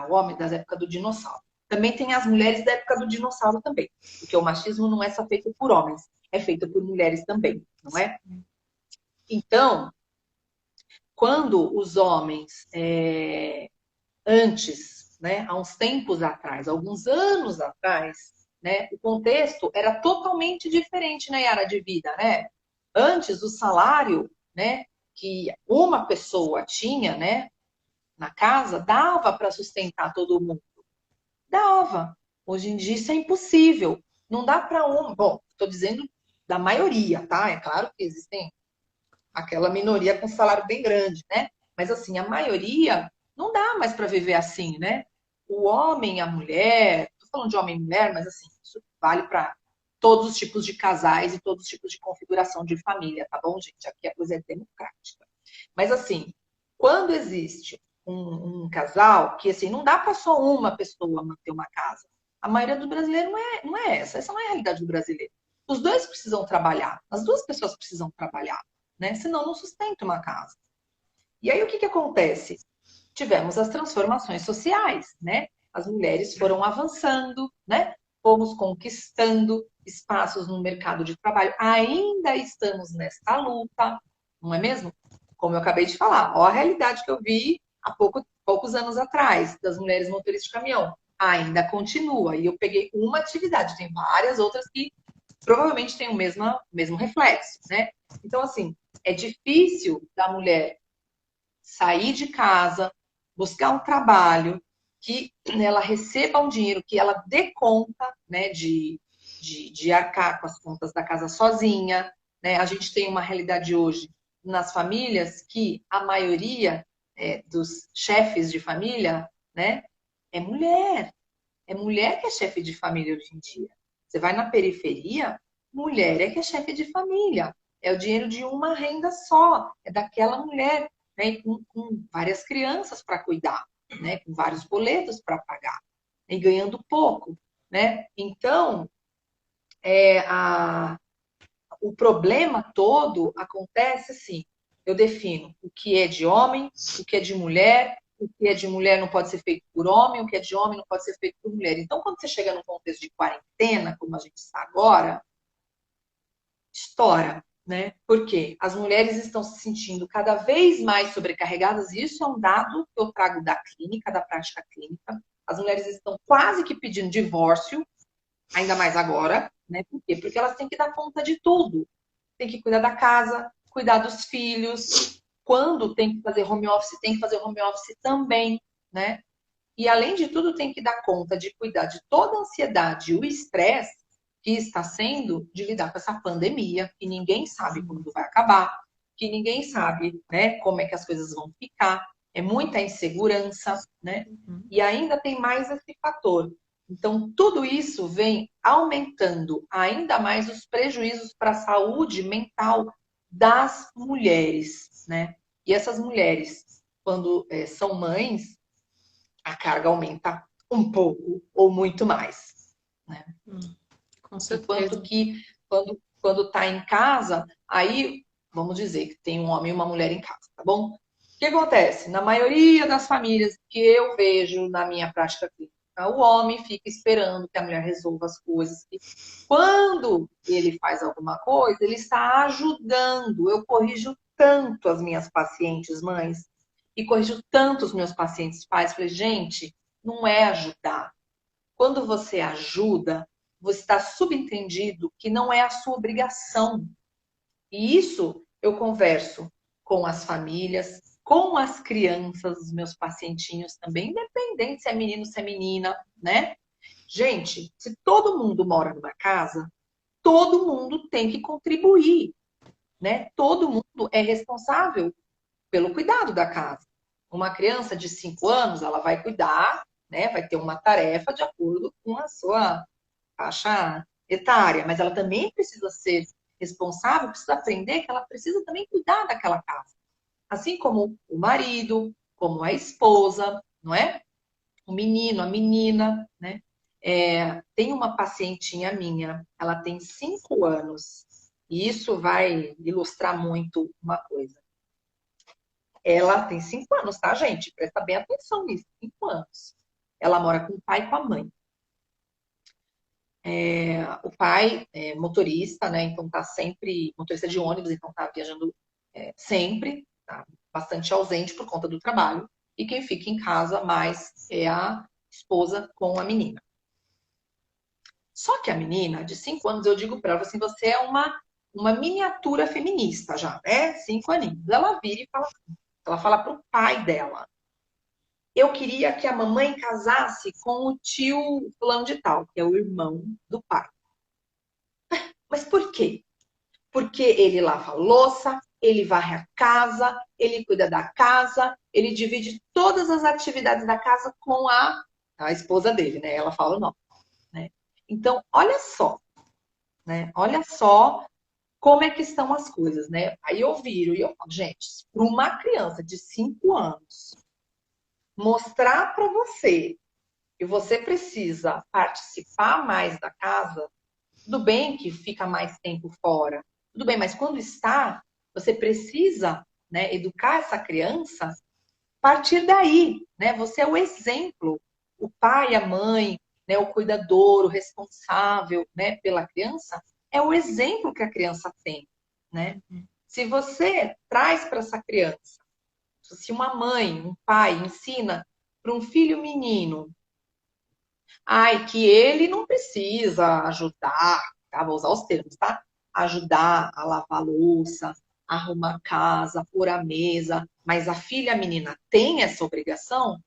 o homem das épocas do dinossauro. Também tem as mulheres da época do dinossauro também, porque o machismo não é só feito por homens, é feito por mulheres também, não é? Então, quando os homens, antes, né, há uns tempos atrás, alguns anos atrás, né, o contexto era totalmente diferente na área de vida, né? Antes, o salário, né, que uma pessoa tinha, né, na casa, dava para sustentar todo mundo. Dava. Hoje em dia isso é impossível. Não dá para um. Bom, estou dizendo da maioria, tá? É claro que existem aquela minoria com salário bem grande, né? Mas assim, a maioria não dá mais para viver assim, né? O homem, a mulher, estou falando de homem e mulher, mas assim, isso vale para todos os tipos de casais e todos os tipos de configuração de família, tá bom, gente? Aqui a coisa é democrática. Mas assim, quando existe um casal que assim, não dá para só uma pessoa manter uma casa. A maioria do brasileiro não é essa. Essa não é a realidade do brasileiro. Os dois precisam trabalhar. As duas pessoas precisam trabalhar, né? Senão não sustenta uma casa. E aí o que acontece? Tivemos as transformações sociais, né? As mulheres foram avançando, né? Fomos conquistando espaços no mercado de trabalho. Ainda estamos nesta luta, não é mesmo? Como eu acabei de falar, ó a realidade que eu vi há poucos anos atrás, das mulheres motoristas de caminhão. Ainda continua. E eu peguei uma atividade, tem várias outras que provavelmente têm o mesmo reflexo, né? Então, assim, é difícil da mulher sair de casa, buscar um trabalho, que ela receba um dinheiro, que ela dê conta, né, de arcar com as contas da casa sozinha, né? A gente tem uma realidade hoje nas famílias que a maioria dos chefes de família, né, é mulher. É mulher que é chefe de família hoje em dia. Você vai na periferia, mulher é que é chefe de família. É o dinheiro de uma renda só, é daquela mulher, né, com várias crianças para cuidar, né, com vários boletos para pagar, e ganhando pouco, né? Então, o problema todo acontece assim. Eu defino o que é de homem, o que é de mulher, o que é de mulher não pode ser feito por homem, o que é de homem não pode ser feito por mulher. Então, quando você chega num contexto de quarentena, como a gente está agora, estoura, né? Porque as mulheres estão se sentindo cada vez mais sobrecarregadas, e isso é um dado que eu trago da clínica, da prática clínica. As mulheres estão quase que pedindo divórcio, ainda mais agora, né? Por quê? Porque elas têm que dar conta de tudo. Tem que cuidar da casa, cuidar dos filhos. Quando tem que fazer home office, tem que fazer home office também, né? E além de tudo, tem que dar conta de cuidar de toda a ansiedade e o estresse que está sendo de lidar com essa pandemia, que ninguém sabe quando vai acabar, que ninguém sabe, né, como é que as coisas vão ficar. É muita insegurança, né? E ainda tem mais esse fator. Então, tudo isso vem aumentando ainda mais os prejuízos para a saúde mental das mulheres, né? E essas mulheres, quando são mães, a carga aumenta um pouco ou muito mais, né? Com Enquanto certeza. que quando está em casa, aí vamos dizer que tem um homem e uma mulher em casa, tá bom? O que acontece? Na maioria das famílias que eu vejo na minha prática clínica, o homem fica esperando que a mulher resolva as coisas. Quando ele faz alguma coisa, ele está ajudando. Eu corrijo tanto as minhas pacientes mães e corrijo tanto os meus pacientes pais. Falei, gente, não é ajudar. Quando você ajuda, você está subentendido que não é a sua obrigação. E isso eu converso com as famílias, com as crianças, os meus pacientinhos também, independente se é menino, se é menina, né? Gente, se todo mundo mora numa casa, todo mundo tem que contribuir, né? Todo mundo é responsável pelo cuidado da casa. Uma criança de 5 anos, ela vai cuidar, né? Vai ter uma tarefa de acordo com a sua faixa etária, mas ela também precisa ser responsável, precisa aprender que ela precisa também cuidar daquela casa. Assim como o marido, como a esposa, não é? O menino, a menina, né? Tem uma pacientinha minha, ela tem 5 anos, e isso vai ilustrar muito uma coisa. Ela tem 5 anos, tá, gente? Presta bem atenção nisso, 5 anos. Ela mora com o pai e com a mãe. O pai é motorista, né? Então tá sempre, motorista de ônibus, então tá viajando sempre, tá bastante ausente por conta do trabalho. E quem fica em casa mais é a esposa com a menina. Só que a menina, de 5 anos, eu digo para ela assim, você é uma miniatura feminista já, né? 5 aninhos. Ela vira e fala assim, ela fala pro pai dela. Eu queria que a mamãe casasse com o tio fulano de tal, que é o irmão do pai. Mas por quê? Porque ele lava a louça, ele varre a casa, ele cuida da casa, ele divide todas as atividades da casa com a esposa dele, né? Ela fala o nome, né? Então, olha só, né? Olha só como é que estão as coisas, né? Aí eu viro e eu falo, gente, para uma criança de 5 anos mostrar para você que você precisa participar mais da casa, tudo bem que fica mais tempo fora, tudo bem, mas quando está, você precisa, né, educar essa criança a partir daí, né? Você é o exemplo, o pai, a mãe, né, o cuidador, o responsável, né, pela criança, é o exemplo que a criança tem, né? Se você traz para essa criança, se uma mãe, um pai ensina para um filho menino, ai, que ele não precisa ajudar, tá? Vou usar os termos, tá? Ajudar a lavar a louça, arrumar a casa, pôr a mesa, mas a filha a menina tem essa obrigação,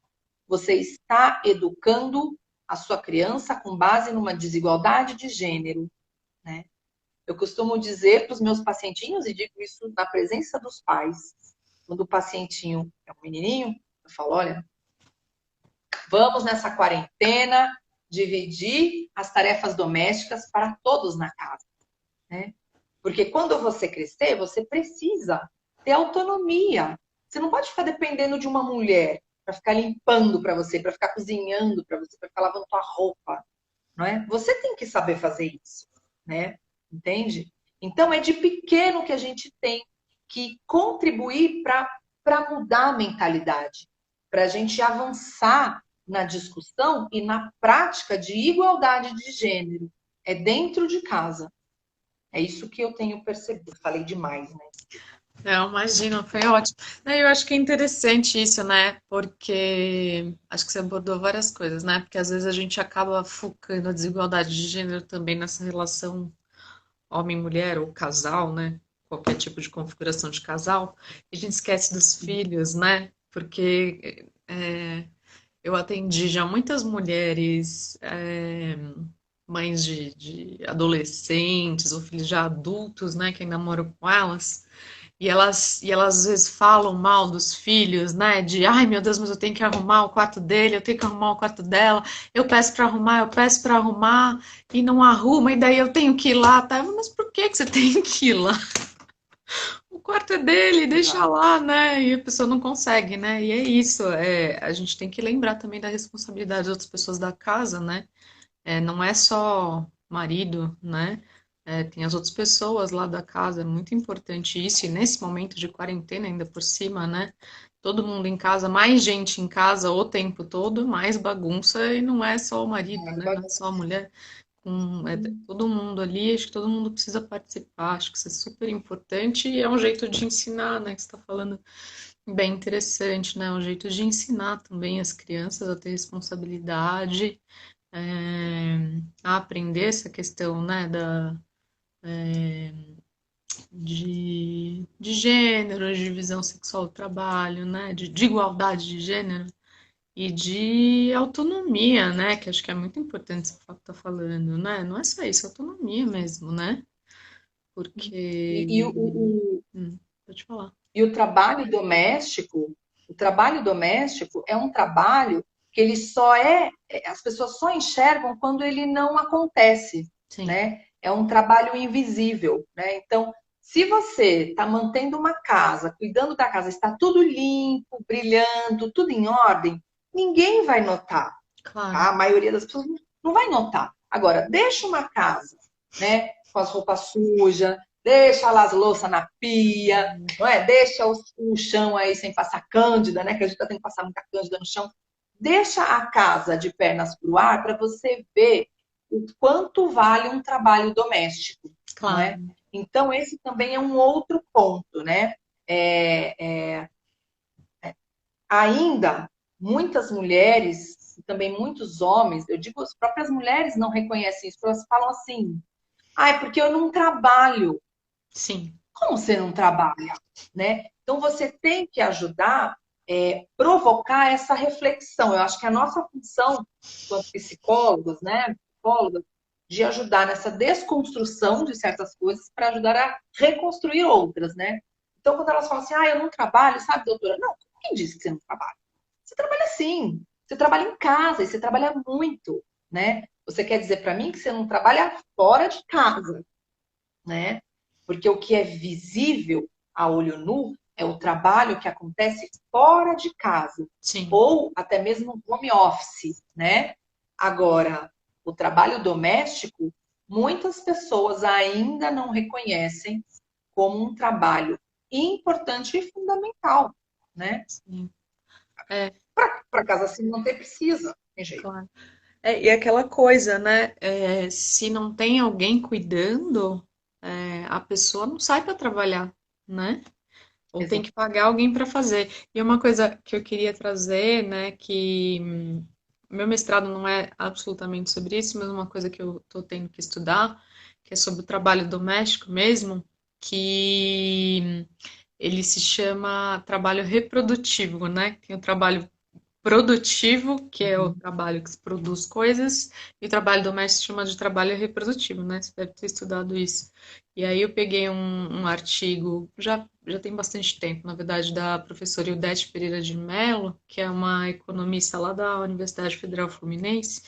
você está educando a sua criança com base numa desigualdade de gênero, né? Eu costumo dizer para os meus pacientinhos, e digo isso na presença dos pais, quando o pacientinho é um menininho, eu falo, olha, vamos nessa quarentena dividir as tarefas domésticas para todos na casa, né? Porque quando você crescer, você precisa ter autonomia. Você não pode ficar dependendo de uma mulher para ficar limpando para você, para ficar cozinhando para você, para ficar lavando tua roupa, não é? Você tem que saber fazer isso, né? Entende? Então é de pequeno que a gente tem que contribuir para mudar a mentalidade, para a gente avançar na discussão e na prática de igualdade de gênero. É dentro de casa. É isso que eu tenho percebido. Falei demais, né? Não, imagina, foi ótimo. Não, eu acho que é interessante isso, né? Porque acho que você abordou várias coisas, né? Porque às vezes a gente acaba focando a desigualdade de gênero também nessa relação homem-mulher ou casal, né? Qualquer tipo de configuração de casal. E a gente esquece dos filhos, né? Porque eu atendi já muitas mulheres, mães de adolescentes ou filhos já adultos, né? Que ainda moram com elas. E elas às vezes falam mal dos filhos, né? De, ai meu Deus, mas eu tenho que arrumar o quarto dele, eu tenho que arrumar o quarto dela, eu peço para arrumar, eu peço para arrumar, e não arruma, e daí eu tenho que ir lá, tá? Mas por que que você tem que ir lá? O quarto é dele, deixa Exato. lá, né? E a pessoa não consegue, né? E é isso, a gente tem que lembrar também da responsabilidade das outras pessoas da casa, né? Não é só marido, né? Tem as outras pessoas lá da casa, é muito importante isso. E nesse momento de quarentena, ainda por cima, né? Todo mundo em casa, mais gente em casa o tempo todo, mais bagunça, e não é só o marido, Mas né? Não é só a mulher, é todo mundo ali, acho que todo mundo precisa participar, acho que isso é super importante e é um jeito de ensinar, né? Que você está falando bem interessante, né? É um jeito de ensinar também as crianças a ter responsabilidade, a aprender essa questão, né, de de gênero, de divisão sexual do trabalho, né? De igualdade de gênero e de autonomia, né? Que acho que é muito importante você estar falando, né? Não é só isso, autonomia mesmo, né? E Porque. Pode falar. e o trabalho doméstico é um trabalho que ele só as pessoas só enxergam quando ele não acontece, Sim, né? É um trabalho invisível, né? Então, se você está mantendo uma casa, cuidando da casa, está tudo limpo, brilhando, tudo em ordem, ninguém vai notar, claro. tá? A maioria das pessoas não vai notar. Agora, deixa uma casa, né, com as roupas sujas, deixa lá as louças na pia, não é? Deixa o chão aí sem passar cândida, né? Que a gente tá tendo que passar muita cândida no chão. Deixa a casa de pernas para o ar para você ver o quanto vale um trabalho doméstico, não é? Claro. Então, esse também é um outro ponto, né? É, é, ainda muitas mulheres e também muitos homens, eu digo, as próprias mulheres não reconhecem isso, elas falam assim: ah, é porque eu não trabalho. Sim, Como você não trabalha, né? Então você tem que ajudar, provocar essa reflexão. Eu acho que a nossa função, enquanto psicólogos, né, psicólogas, de ajudar nessa desconstrução de certas coisas para ajudar a reconstruir outras, né? Então, quando elas falam assim, ah, eu não trabalho, sabe, doutora? Não, quem disse que você não trabalha? Você trabalha sim. Você trabalha em casa e você trabalha muito, né? Você quer dizer para mim que você não trabalha fora de casa, né? Porque o que é visível a olho nu é o trabalho que acontece fora de casa, sim. ou até mesmo home office, né? Agora, o trabalho doméstico, muitas pessoas ainda não reconhecem como um trabalho importante e fundamental, né? Sim. É, Para casa se manter precisa, tem jeito. claro. E aquela coisa, né? Se não tem alguém cuidando, a pessoa não sai para trabalhar, né? Ou tem Exato. que pagar alguém para fazer. E uma coisa que eu queria trazer, né, que meu mestrado não é absolutamente sobre isso, mas uma coisa que eu estou tendo que estudar, que é sobre o trabalho doméstico mesmo, que ele se chama trabalho reprodutivo, né? Tem o trabalho produtivo, que é o trabalho que se produz coisas, e o trabalho doméstico se chama de trabalho reprodutivo, né? Você deve ter estudado isso. E aí eu peguei um artigo, já tem bastante tempo, na verdade, da professora Ildete Pereira de Mello, que é uma economista lá da Universidade Federal Fluminense,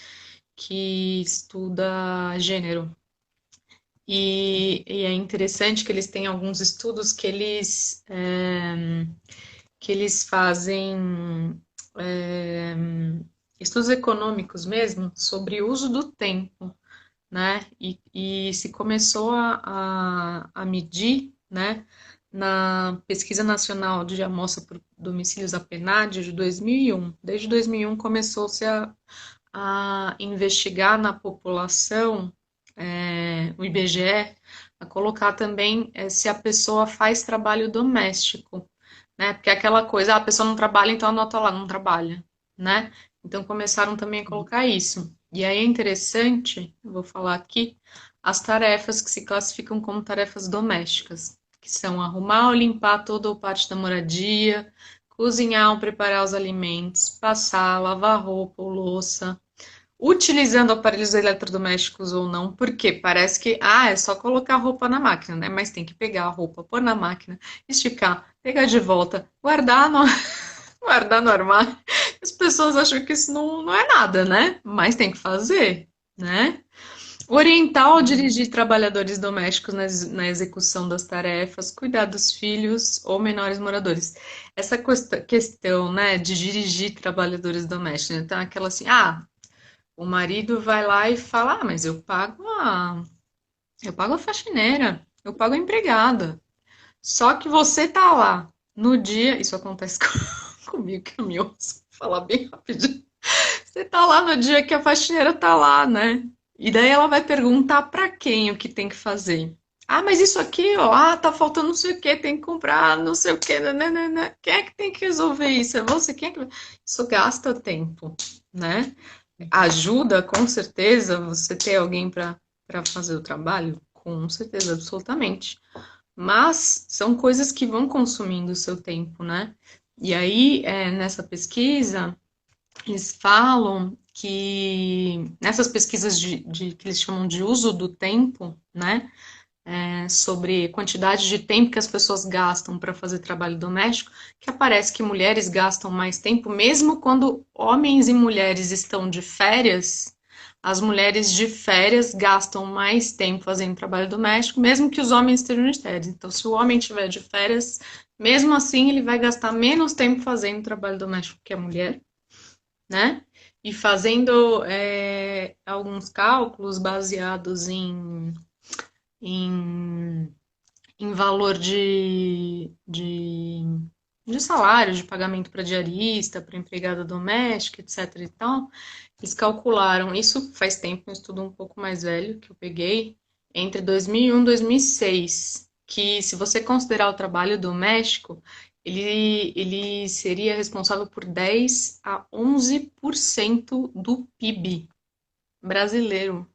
que estuda gênero. E é interessante que eles têm alguns estudos que eles fazem é, estudos econômicos mesmo sobre o uso do tempo, né? E se começou a medir, né? Na Pesquisa Nacional de Amostra por Domicílios, a PNAD, de 2001. Desde 2001 começou-se a investigar na população, o IBGE, a colocar também se a pessoa faz trabalho doméstico, né? Porque é aquela coisa, a pessoa não trabalha, então anota lá, não trabalha, né? Então começaram também a colocar isso. E aí é interessante, eu vou falar aqui, as tarefas que se classificam como tarefas domésticas, que são arrumar ou limpar toda ou parte da moradia, cozinhar ou preparar os alimentos, passar, lavar roupa ou louça, utilizando aparelhos eletrodomésticos ou não, porque parece que é só colocar a roupa na máquina, né? Mas tem que pegar a roupa, pôr na máquina, esticar, pegar de volta, guardar no, guardar no armário. As pessoas acham que isso não é nada, né? Mas tem que fazer, né? Orientar ou dirigir trabalhadores domésticos na execução das tarefas, cuidar dos filhos ou menores moradores. Essa questão, né, de dirigir trabalhadores domésticos, né? Então, aquela assim, o marido vai lá e fala: mas eu pago a faxineira, eu pago a empregada. Só que você tá lá no dia, isso acontece comigo que eu me ouço falar bem rapidinho. Você tá lá no dia que a faxineira tá lá, né? E daí ela vai perguntar pra quem o que tem que fazer. Mas isso aqui, ó, tá faltando não sei o que, tem que comprar não sei o que, né? Quem é que tem que resolver isso? É você? Quem é que... Isso gasta tempo, né? Ajuda, com certeza, você ter alguém para fazer o trabalho, com certeza, absolutamente. Mas são coisas que vão consumindo o seu tempo, né? E aí, nessa pesquisa, eles falam que nessas pesquisas que eles chamam de uso do tempo, né? Sobre quantidade de tempo que as pessoas gastam para fazer trabalho doméstico, que aparece que mulheres gastam mais tempo, mesmo quando homens e mulheres estão de férias, as mulheres de férias gastam mais tempo fazendo trabalho doméstico, mesmo que os homens estejam de férias. Então, se o homem estiver de férias, mesmo assim, ele vai gastar menos tempo fazendo trabalho doméstico que a mulher, né? E fazendo alguns cálculos baseados em em valor de salário, de pagamento para diarista, para empregada doméstica, etc. e tal, eles calcularam, isso faz tempo, um estudo um pouco mais velho que eu peguei, entre 2001 e 2006, que se você considerar o trabalho doméstico, ele seria responsável por 10 a 11% do PIB brasileiro.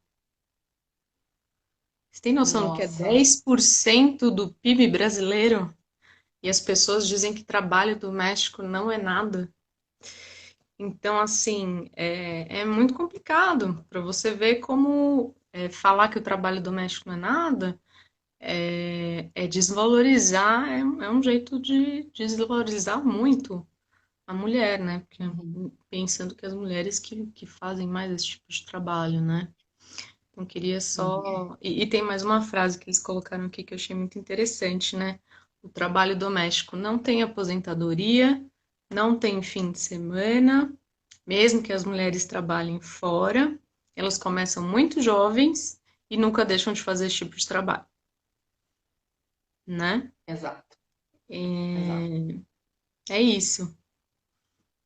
Você tem noção do que é Nossa, 10% do PIB brasileiro? E as pessoas dizem que trabalho doméstico não é nada. Então, assim, é muito complicado para você ver como falar que o trabalho doméstico não é nada é desvalorizar, é um jeito de desvalorizar muito a mulher, né? Porque uhum, pensando que as mulheres que fazem mais esse tipo de trabalho, né? Então, queria uhum. só. E tem mais uma frase que eles colocaram aqui que eu achei muito interessante, né? O trabalho doméstico não tem aposentadoria, não tem fim de semana, mesmo que as mulheres trabalhem fora, elas começam muito jovens e nunca deixam de fazer esse tipo de trabalho, né? Exato, exato. É, é isso,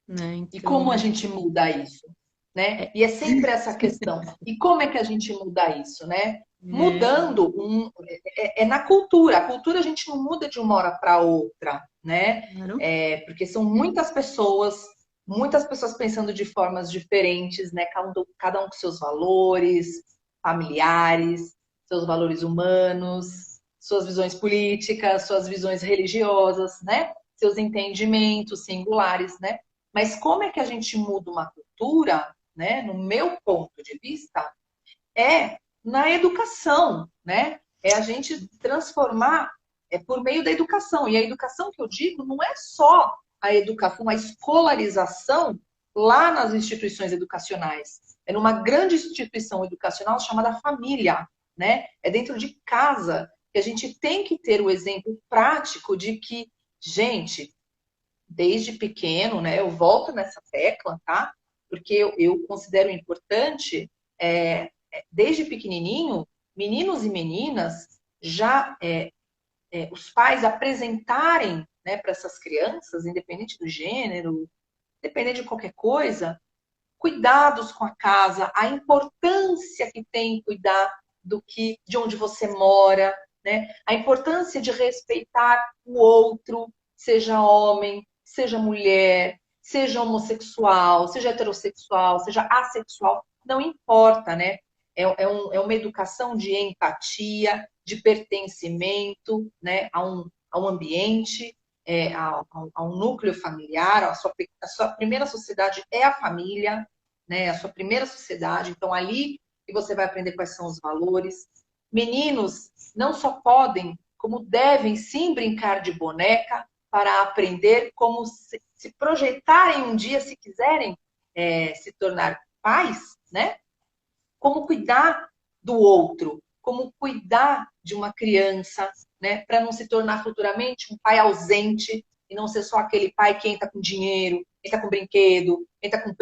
né? E como a Então, gente muda isso, né? E é sempre essa questão. E como é que a gente muda isso, né? é, Mudando é na cultura. A cultura a gente não muda de uma hora para outra, né? claro. Porque são muitas pessoas pensando de formas diferentes, né? Cada um com seus valores familiares, seus valores humanos, suas visões políticas, suas visões religiosas, né? Seus entendimentos singulares, né? Mas como é que a gente muda uma cultura, né? No meu ponto de vista, é na educação, né? É a gente transformar por meio da educação. E a educação que eu digo não é só a educação, a escolarização lá nas instituições educacionais. É numa grande instituição educacional chamada família, né? É dentro de casa que a gente tem que ter o exemplo prático de que, gente, desde pequeno, né? Eu volto nessa tecla, tá? Porque eu considero importante, desde pequenininho, meninos e meninas já os pais apresentarem, né, para essas crianças, independente do gênero, independente de qualquer coisa, cuidados com a casa, a importância que tem cuidar de onde você mora, né? A importância de respeitar o outro, seja homem, seja mulher, seja homossexual, seja heterossexual, seja assexual, não importa, né? É uma educação de empatia, de pertencimento, né, a um ambiente, a um núcleo familiar. A sua primeira sociedade é a família, né? A sua primeira sociedade. Então, ali que você vai aprender quais são os valores. Meninos não só podem, como devem sim brincar de boneca para aprender como se projetarem um dia, se quiserem se tornar pais, né? Como cuidar do outro, como cuidar de uma criança, né? Para não se tornar futuramente um pai ausente e não ser só aquele pai que entra com dinheiro, entra com brinquedo, entra com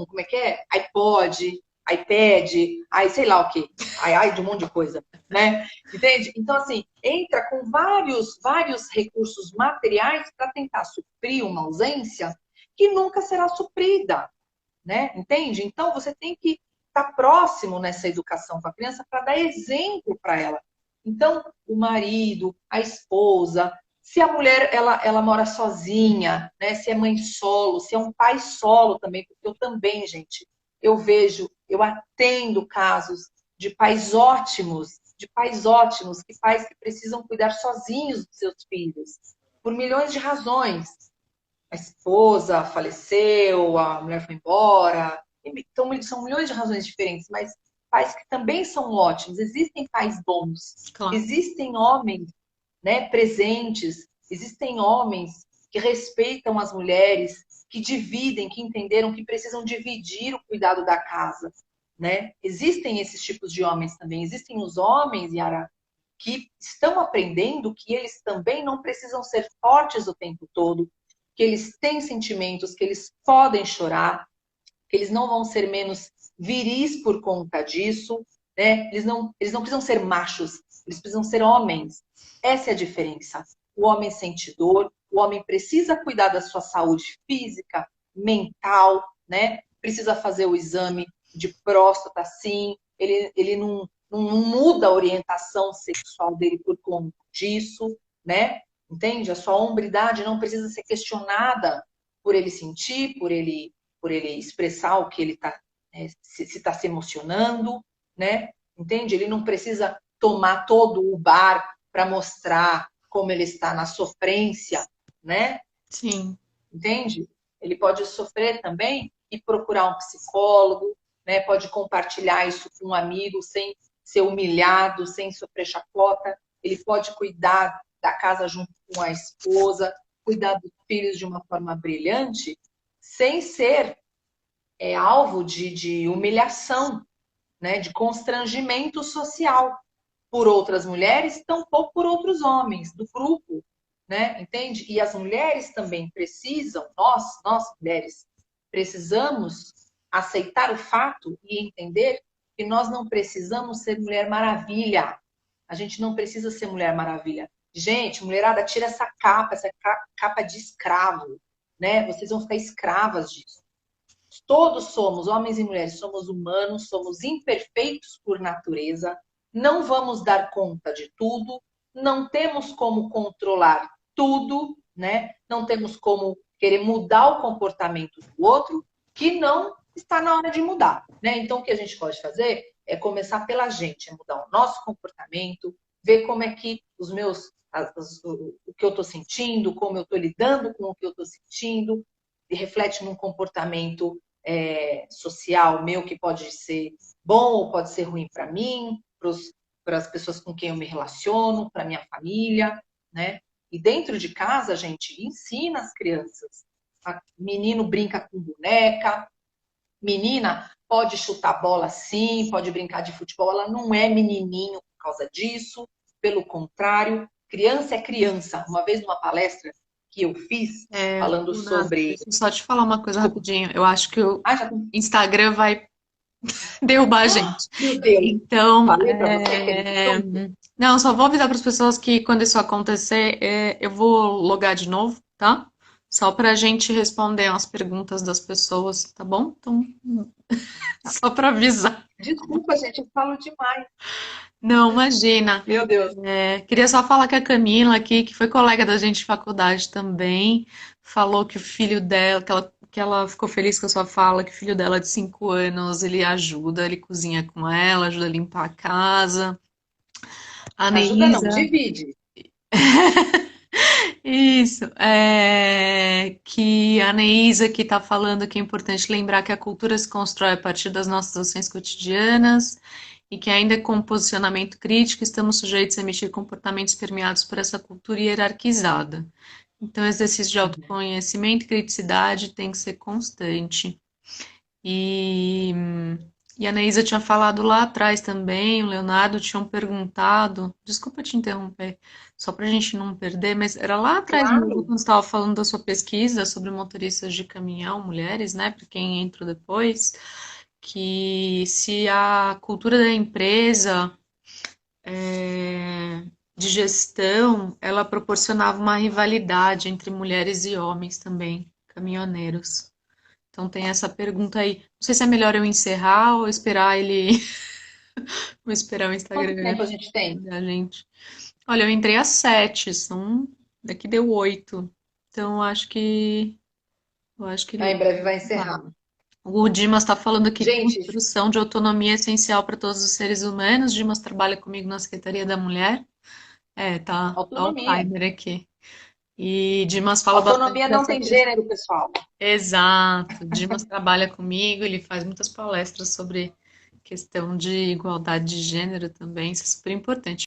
como é que é? iPod, iPad, aí sei lá o que, ai de um monte de coisa, né? Entende? Então, assim, entra com vários recursos materiais para tentar suprir uma ausência que nunca será suprida, né? Entende? Então você tem que estar próximo nessa educação com a criança para dar exemplo para ela. Então, o marido, a esposa, se a mulher ela mora sozinha, né? Se é mãe solo, se é um pai solo também, porque eu também, gente, eu atendo casos de pais ótimos de pais ótimos, que pais que precisam cuidar sozinhos dos seus filhos, por milhões de razões. A esposa faleceu, a mulher foi embora. Então, são milhões de razões diferentes, mas pais que também são ótimos. Existem pais bons, Claro. existem homens, né, presentes, existem homens que respeitam as mulheres, que dividem, que entenderam que precisam dividir o cuidado da casa, né? Existem esses tipos de homens também. Existem os homens, Yara, que estão aprendendo que eles também não precisam ser fortes o tempo todo, que eles têm sentimentos, que eles podem chorar, que eles não vão ser menos viris por conta disso, né? Eles não precisam ser machos, eles precisam ser homens. Essa é a diferença. O homem sente dor, o homem precisa cuidar da sua saúde física, mental, né? Precisa fazer o exame de próstata, sim. Ele não muda a orientação sexual dele por conta disso, né? Entende? A sua hombridade não precisa ser questionada por ele sentir, por ele expressar o que ele está, se está se emocionando, né? Entende? Ele não precisa tomar todo o bar para mostrar como ele está na sofrência, né? Sim. Entende? Ele pode sofrer também e procurar um psicólogo, né? Pode compartilhar isso com um amigo sem ser humilhado, sem sofrer chacota. Ele pode cuidar da casa junto com a esposa, cuidar dos filhos de uma forma brilhante, sem ser alvo de humilhação, né? De constrangimento social por outras mulheres, tampouco por outros homens do grupo, né? Entende? E as mulheres também precisam, nós mulheres, precisamos aceitar o fato e entender que nós não precisamos ser Mulher Maravilha. A gente não precisa ser Mulher Maravilha. Gente, mulherada, tira essa capa de escravo, né? Vocês vão ficar escravas disso. Todos somos, homens e mulheres, somos humanos, somos imperfeitos por natureza, não vamos dar conta de tudo, não temos como controlar tudo, né? Não temos como querer mudar o comportamento do outro, que não está na hora de mudar, né? Então, o que a gente pode fazer é começar pela gente, é mudar o nosso comportamento, ver como é que o que eu estou sentindo, como eu estou lidando com o que eu estou sentindo, e reflete num comportamento social meu que pode ser bom ou pode ser ruim para mim, para as pessoas com quem eu me relaciono, para minha família, né? E dentro de casa, a gente ensina as crianças. Menino brinca com boneca, menina pode chutar bola sim, pode brincar de futebol, ela não é menininho por causa disso, pelo contrário, criança é criança. Uma vez numa palestra que eu fiz, falando Bruna, sobre... deixa eu só te falar uma coisa Desculpa. rapidinho. Eu acho que o Já... Instagram vai derrubar a gente. Meu Deus, Então, falei para você que eles estão... não, só vou avisar para as pessoas que quando isso acontecer, eu vou logar de novo, tá? Só para a gente responder as perguntas das pessoas, tá bom? Então, só para avisar. Desculpa, gente, eu falo demais. Não, imagina. Meu Deus. Queria só falar que a Camila aqui, que foi colega da gente de faculdade também, falou que o filho dela, que ela ficou feliz com a sua fala, que o filho dela de 5 anos, ele ajuda, ele cozinha com ela, ajuda a limpar a casa. A Ajuda não, Neísa, divide. isso, que a Neísa que está falando que é importante lembrar que a cultura se constrói a partir das nossas ações cotidianas e que ainda com posicionamento crítico estamos sujeitos a emitir comportamentos permeados por essa cultura hierarquizada. Então, o exercício de autoconhecimento e criticidade tem que ser constante. E, e a Neísa tinha falado lá atrás também, o Leonardo tinham perguntado, desculpa te interromper, só para a gente não perder, mas era lá atrás mesmo, Claro. quando você estava falando da sua pesquisa sobre motoristas de caminhão, mulheres, né, para quem entrou depois, que se a cultura da empresa de gestão, ela proporcionava uma rivalidade entre mulheres e homens também, caminhoneiros. Então tem essa pergunta aí. Não sei se é melhor eu encerrar ou esperar ele. Vou esperar o Quanto Instagram tempo a gente tem? da gente. Olha, eu entrei às 7, daqui deu 8. Então eu acho que ele Em breve vai vai. encerrar. O Dimas está falando aqui, Gente, construção de autonomia é essencial para todos os seres humanos. Dimas trabalha comigo na Secretaria da Mulher. É, tá o autonomia. timer aqui. E Dimas fala bastante Autonomia não dessa tem questão. gênero, pessoal. Exato. Dimas trabalha comigo, ele faz muitas palestras sobre questão de igualdade de gênero também, isso é super importante.